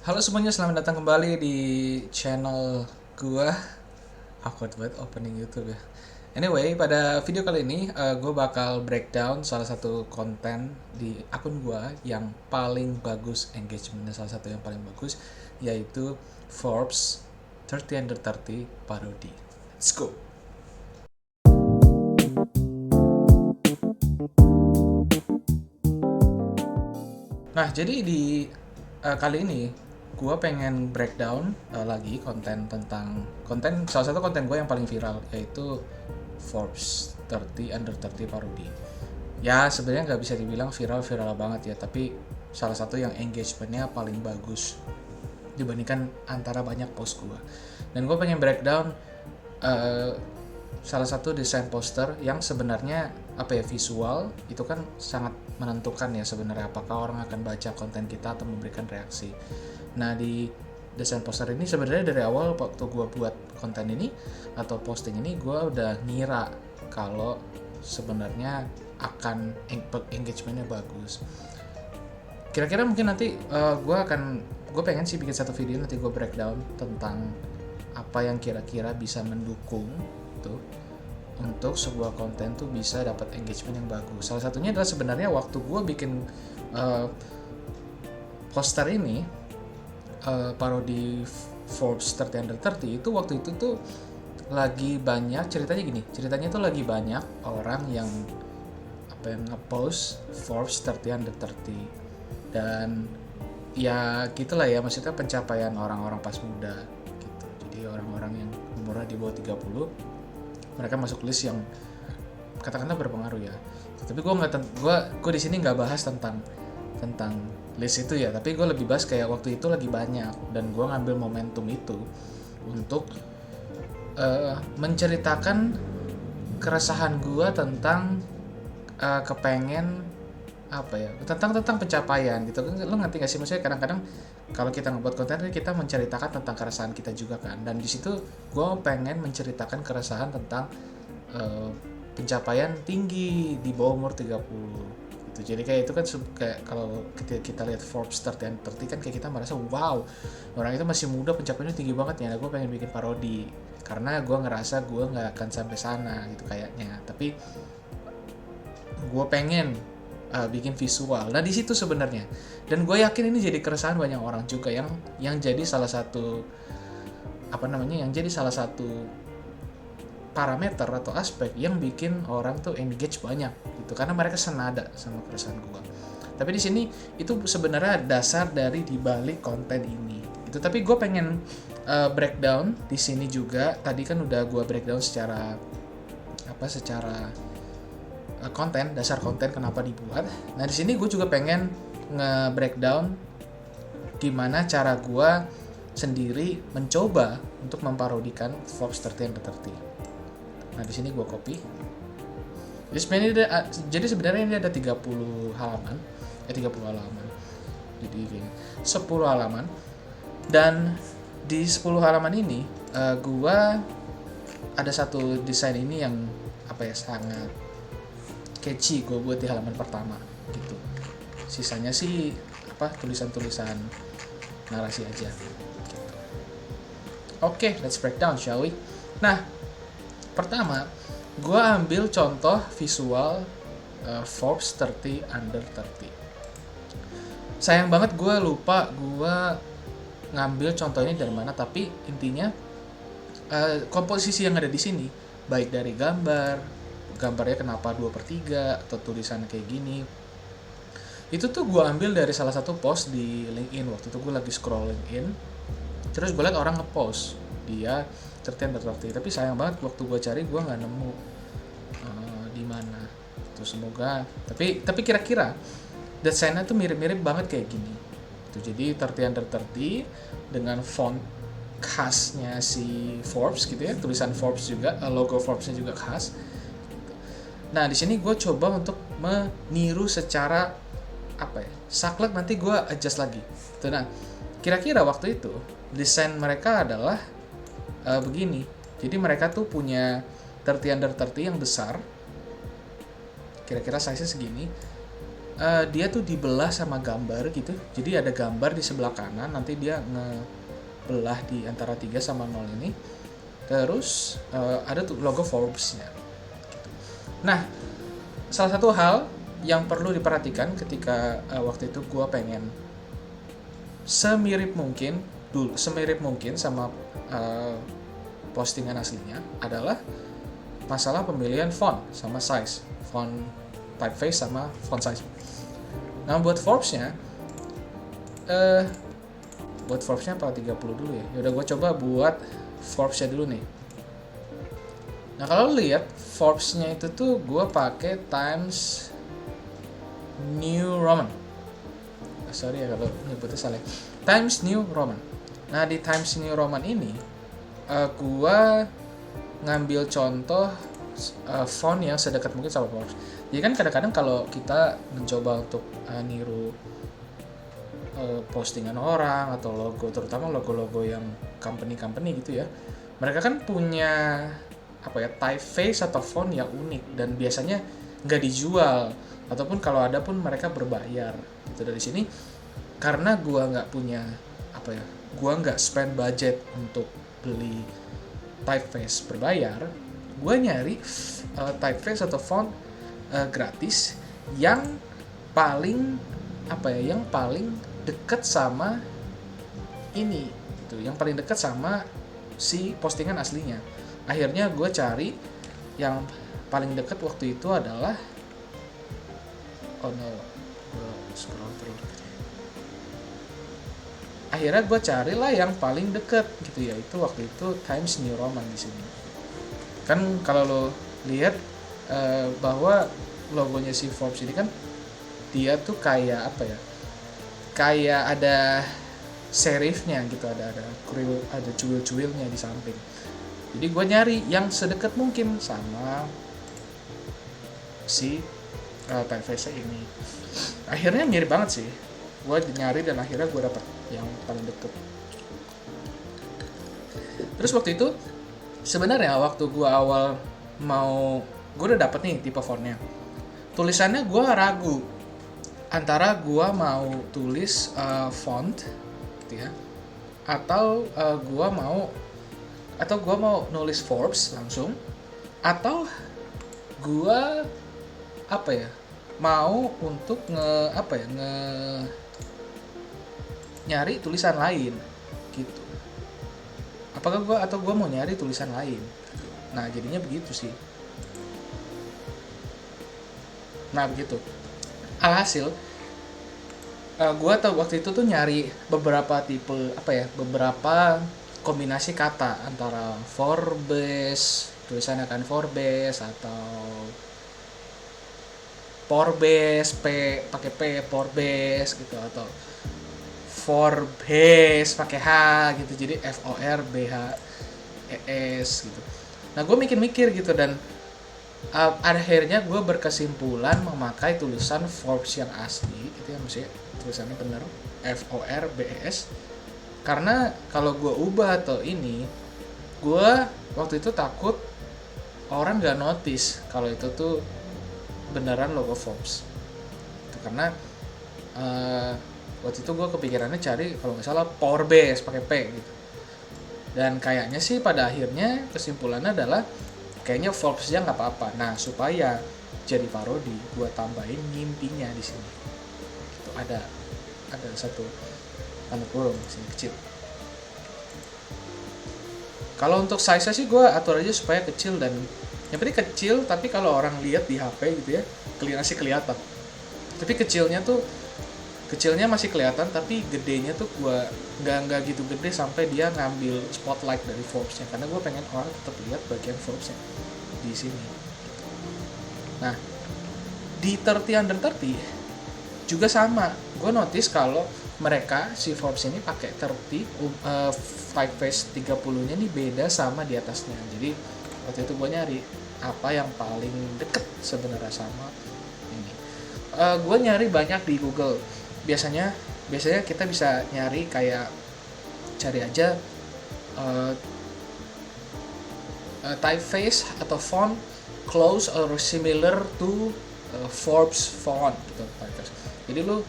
Halo semuanya, selamat datang kembali di channel gua. Awkward banget opening YouTube ya. Anyway, pada video kali ini gue bakal breakdown salah satu konten di akun gua yang paling bagus engagementnya, salah satu yang paling bagus, yaitu Forbes 30 Under 30 Parody. Let's go. Nah, jadi di kali ini gue pengen breakdown lagi konten tentang salah satu konten gue yang paling viral, yaitu Forbes 30 Under 30 Parody. Ya, sebenarnya nggak bisa dibilang viral banget ya, tapi salah satu yang engagementnya paling bagus dibandingkan antara banyak post gue. Dan gue pengen breakdown eh, salah satu desain poster yang sebenarnya visual itu kan sangat menentukan ya sebenarnya apakah orang akan baca konten kita atau memberikan reaksi. Nah, di desain poster ini sebenarnya dari awal waktu gue buat konten ini atau posting ini, gue udah ngira kalau sebenarnya akan engagementnya bagus. Kira-kira mungkin nanti gue pengen sih bikin satu video, nanti gue breakdown tentang apa yang kira-kira bisa mendukung tuh untuk sebuah konten tuh bisa dapat engagement yang bagus. Salah satunya adalah sebenarnya waktu gue bikin uh, poster ini, parodi Forbes 30 Under 30, itu waktu itu tuh lagi banyak ceritanya tuh lagi banyak orang yang ngepost Forbes 30 Under 30, dan ya gitulah ya, maksudnya pencapaian orang-orang pas muda gitu. Jadi orang-orang yang umurnya di bawah 30, mereka masuk list yang katakanlah berpengaruh ya. Tapi gue di sini nggak bahas tentang list itu ya, tapi gue lebih bahas kayak waktu itu lagi banyak, dan gue ngambil momentum itu untuk menceritakan keresahan gue tentang kepengen tentang pencapaian gitu. Lo ngerti gak sih, maksudnya kadang-kadang kalau kita ngebuat konten kita menceritakan tentang keresahan kita juga kan, dan di situ gue pengen menceritakan keresahan tentang uh, pencapaian tinggi di bawah umur 30 gitu. Jadi kayak itu kan kayak kalau kita lihat Forbes 30 kan kayak kita merasa wow, orang itu masih muda pencapaiannya tinggi banget ya. Nah, gue pengen bikin parodi karena gue ngerasa gue nggak akan sampai sana gitu kayaknya, tapi gue pengen bikin visual. Nah, di situ sebenarnya, dan gue yakin ini jadi keresahan banyak orang juga yang jadi salah satu yang jadi salah satu parameter atau aspek yang bikin orang tuh engage banyak gitu, karena mereka senada sama keresahan gue. Tapi di sini itu sebenarnya dasar dari dibalik konten ini itu. Tapi gue pengen breakdown di sini juga. Tadi kan udah gue breakdown secara konten, dasar konten kenapa dibuat. Nah, di sini gue juga pengen nge-breakdown gimana cara gue sendiri mencoba untuk memparodikan Forbes 30 Under 30. Nah, di sini gue copy. Jadi sebenarnya ini ada 30 halaman. 30 halaman. Jadi 10 halaman. Dan di 10 halaman ini gue ada satu desain ini yang sangat catchy, gue buat di halaman pertama gitu. Sisanya sih tulisan-tulisan narasi aja gitu. Oke, let's break down, shall we? Nah, pertama gue ambil contoh visual Forbes 30 Under 30. Sayang banget gue lupa gue ngambil contoh ini dari mana, tapi intinya komposisi yang ada di sini, baik dari gambarnya kenapa 2/3 atau tulisan kayak gini, itu tuh gue ambil dari salah satu post di LinkedIn. Waktu itu gue lagi scroll LinkedIn, terus gue liat orang ngepost dia 30 Under 30, tapi sayang banget waktu gue cari gue nggak nemu di mana. Tuh semoga, tapi kira-kira desainnya tuh mirip-mirip banget kayak gini. Tuh, jadi 30 Under 30 dengan font khasnya si Forbes gitu ya, tulisan Forbes juga, logo Forbesnya juga khas. Nah, di sini gue coba untuk meniru secara saklek, nanti gue adjust lagi. Tuh, nah, kira-kira waktu itu desain mereka adalah begini. Jadi mereka tuh punya 30 Under 30 yang besar, kira-kira size-nya segini, dia tuh dibelah sama gambar gitu. Jadi ada gambar di sebelah kanan, nanti dia ngebelah di antara 3 sama 0 ini. Terus ada tuh logo Forbes-nya. Nah, salah satu hal yang perlu diperhatikan ketika waktu itu gue pengen semirip mungkin sama postingan aslinya adalah masalah pemilihan font sama size, font typeface sama font size. Nah, buat Forbes-nya apa 30 dulu ya. Yaudah gue coba buat Forbes-nya dulu nih. Nah, kalau lihat Forbes-nya itu tuh gue pakai Times New Roman. Sorry ya kalau nyebutnya salah. Times New Roman. Nah, di Times New Roman ini gue ngambil contoh font yang sedekat mungkin sama Forbes. Jadi kan kadang-kadang kalau kita mencoba untuk niru postingan orang atau logo, terutama logo-logo yang company gitu ya, mereka kan punya typeface atau font yang unik dan biasanya nggak dijual, ataupun kalau ada pun mereka berbayar gitu. Dari sini karena gua nggak spend budget untuk beli typeface berbayar, gua nyari typeface atau font gratis yang paling dekat sama ini gitu, yang paling dekat sama si postingan aslinya. Akhirnya gue cari yang paling dekat waktu itu adalah gue scroll terus. Akhirnya gue carilah yang paling dekat gitu, yaitu waktu itu Times New Roman di sini. Kan kalau lo lihat bahwa logonya si Forbes ini kan dia tuh kayak kayak ada serifnya gitu, ada cuil-cuilnya di samping. Jadi gue nyari yang sedekat mungkin sama si typeface ini. Akhirnya mirip banget sih. Gue nyari dan akhirnya gue dapet yang paling deket. Terus waktu itu sebenarnya waktu gue awal gue udah dapet nih tipe fontnya. Tulisannya gue ragu antara gue mau tulis font gitu ya, atau gue mau nulis Forbes langsung, atau gue mau untuk nyari tulisan lain gitu. Apakah gue mau nyari tulisan lain? Nah, jadinya begitu sih. Nah, begitu. Alhasil gue waktu itu tuh nyari beberapa kombinasi kata antara Forbes, tulisannya kan Forbes, atau Forbes pakai P, Forbes gitu, atau Forbes pakai H gitu, jadi FORBHES gitu. Nah, gue mikir gitu, dan akhirnya gue berkesimpulan memakai tulisan Forbes yang asli gitu ya, maksudnya tulisannya bener FORBES, karena kalau gue ubah atau ini, gue waktu itu takut orang gak notice kalau itu tuh beneran logo Forbes itu, karena waktu itu gue kepikirannya cari kalau nggak salah Forbes pakai P gitu, dan kayaknya sih pada akhirnya kesimpulannya adalah kayaknya Forbes-nya nggak apa-apa. Nah, supaya jadi parodi, gue tambahin ngimpinya di sini. Itu ada satu tanda kurung di sini kecil. Kalau untuk size sih gue atur aja supaya kecil, dan yang penting kecil, tapi kalau orang lihat di HP gitu ya, kelihatan. Tapi kecilnya masih kelihatan, tapi gedenya tuh gue nggak gitu gede sampai dia ngambil spotlight dari Forbes-nya, karena gue pengen orang tetap lihat bagian Forbes-nya di sini. Nah, di 30 under 30 juga sama. Gue notice kalau mereka si Forbes ini pakai typeface 30-nya nih beda sama di atasnya. Jadi waktu itu gue nyari apa yang paling deket sebenarnya sama ini. Gue nyari banyak di Google. Biasanya kita bisa nyari kayak cari aja typeface atau font close or similar to Forbes font gitu. Jadi lu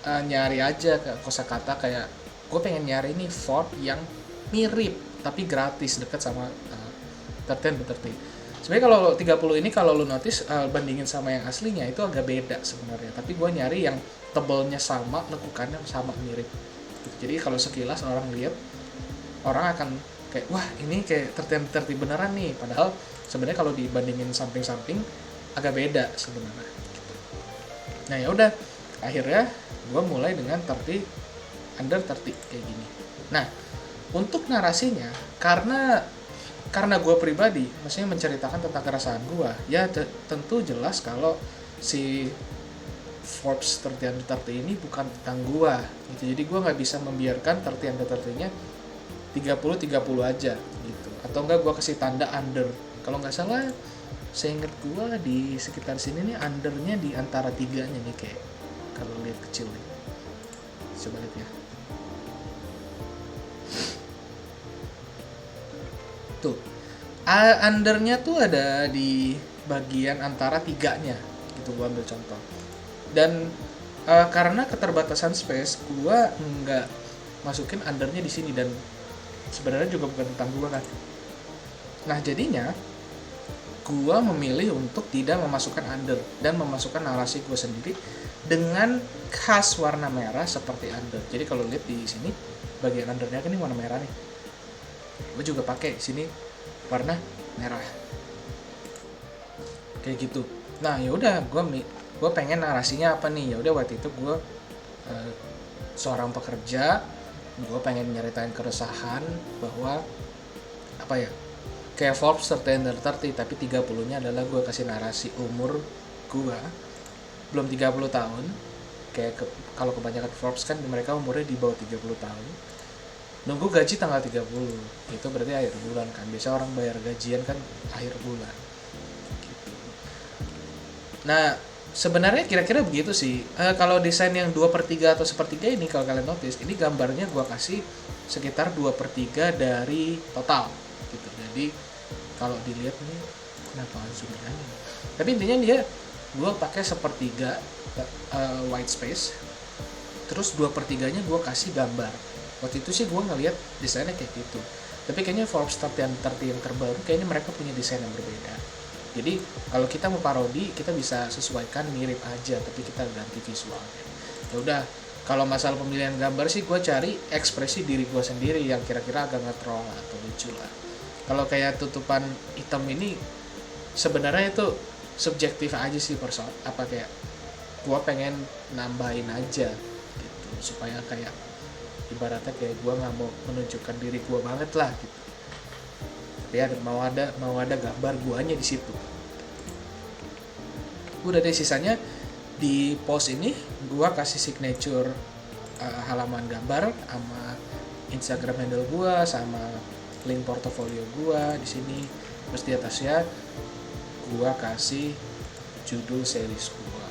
nyari aja ke kosakata kayak gue pengen nyari nih font yang mirip tapi gratis dekat sama 13 Sebenarnya kalau 30 ini kalau lu notice bandingin sama yang aslinya itu agak beda sebenarnya. Tapi gue nyari yang tebelnya sama, lekukannya sama mirip. Jadi kalau sekilas orang lihat, orang akan kayak wah ini kayak 13 beneran nih. Padahal sebenarnya kalau dibandingin samping-samping agak beda sebenarnya. Nah ya udah, akhirnya gue mulai dengan 30 under 30 kayak gini. Nah untuk narasinya karena gue pribadi maksudnya menceritakan tentang keresahan gue ya tentu jelas kalau si Forbes 30 under 30 ini bukan tentang gue gitu. Jadi gue nggak bisa membiarkan 30 under 30 nya 30 aja gitu, atau enggak gue kasih tanda under. Kalau nggak salah seinget gue di sekitar sini nih undernya di antara 3-nya nih kayak kalau lihat kecil nih, coba lihat ya tuh undernya tuh ada di bagian antara 3-nya gitu. Gua ambil contoh dan karena keterbatasan space gua nggak masukin undernya di sini dan sebenarnya juga bukan tentang gua kan. Nah jadinya gua memilih untuk tidak memasukkan under dan memasukkan narasi gua sendiri dengan khas warna merah seperti under. Jadi kalau lihat di sini bagian undernya kan ini warna merah nih, gue juga pakai sini warna merah kayak gitu. Nah ya udah gue pengen narasinya apa nih, ya udah waktu itu gue seorang pekerja, gue pengen nyeritain keresahan bahwa apa ya kayak Forbes 30 tapi 30-nya adalah gue kasih narasi umur gue belum 30 tahun kayak kalau kebanyakan Forbes kan mereka umurnya di bawah 30 tahun nunggu gaji tanggal 30, itu berarti akhir bulan kan, biasa orang bayar gajian kan akhir bulan gitu. Nah sebenarnya kira-kira begitu sih. Kalau desain yang 2/3 atau 1/3 ini kalau kalian notice ini gambarnya gue kasih sekitar 2/3 dari total gitu. Jadi kalau dilihat nih kenapa zoom in, tapi intinya dia gue pakai 1/3 white space, terus 2/3 nya gue kasih gambar. Waktu itu sih gue ngeliat desainnya kayak gitu, tapi kayaknya Forbes 30 yang terbaru kayaknya mereka punya desain yang berbeda. Jadi kalau kita mau parodi kita bisa sesuaikan mirip aja tapi kita ganti visualnya. Ya udah, kalau masalah pemilihan gambar sih gue cari ekspresi diri gue sendiri yang kira-kira agak nge-troll atau lucu lah. Kalau kayak tutupan hitam ini sebenarnya itu subjektif aja sih, apa kayak gue pengen nambahin aja gitu supaya kayak ibaratnya kayak gue nggak mau menunjukkan diri gue banget lah gitu, tapi mau ada gambar guanya di situ. Udah deh, sisanya di post ini gue kasih signature halaman gambar sama Instagram handle gue sama link portofolio gue di sini. Terus di atasnya gue kasih judul series gue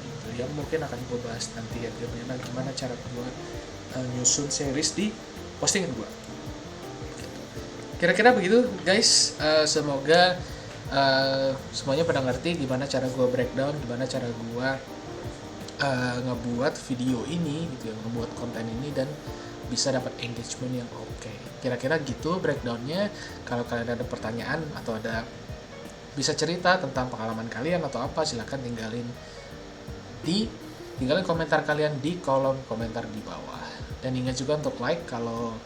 gitu, yang mungkin akan gue bahas nanti ya gimana cara gue nyusun series di postingan gue. Kira-kira begitu guys. Semoga semuanya pada ngerti gimana cara gue breakdown, gimana cara gue ngebuat video ini gitu ya, ngebuat konten ini dan bisa dapat engagement yang oke. Kira-kira gitu breakdownnya. Kalau kalian ada pertanyaan atau ada bisa cerita tentang pengalaman kalian atau apa, silahkan tinggalin komentar kalian di kolom komentar di bawah. Dan ingat juga untuk like kalau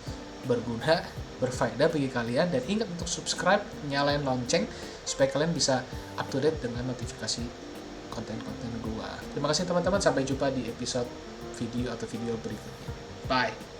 berguna, berfaedah bagi kalian, dan ingat untuk subscribe, nyalain lonceng supaya kalian bisa up to date dengan notifikasi konten-konten gua. Terima kasih teman-teman, sampai jumpa di episode video berikutnya. Bye.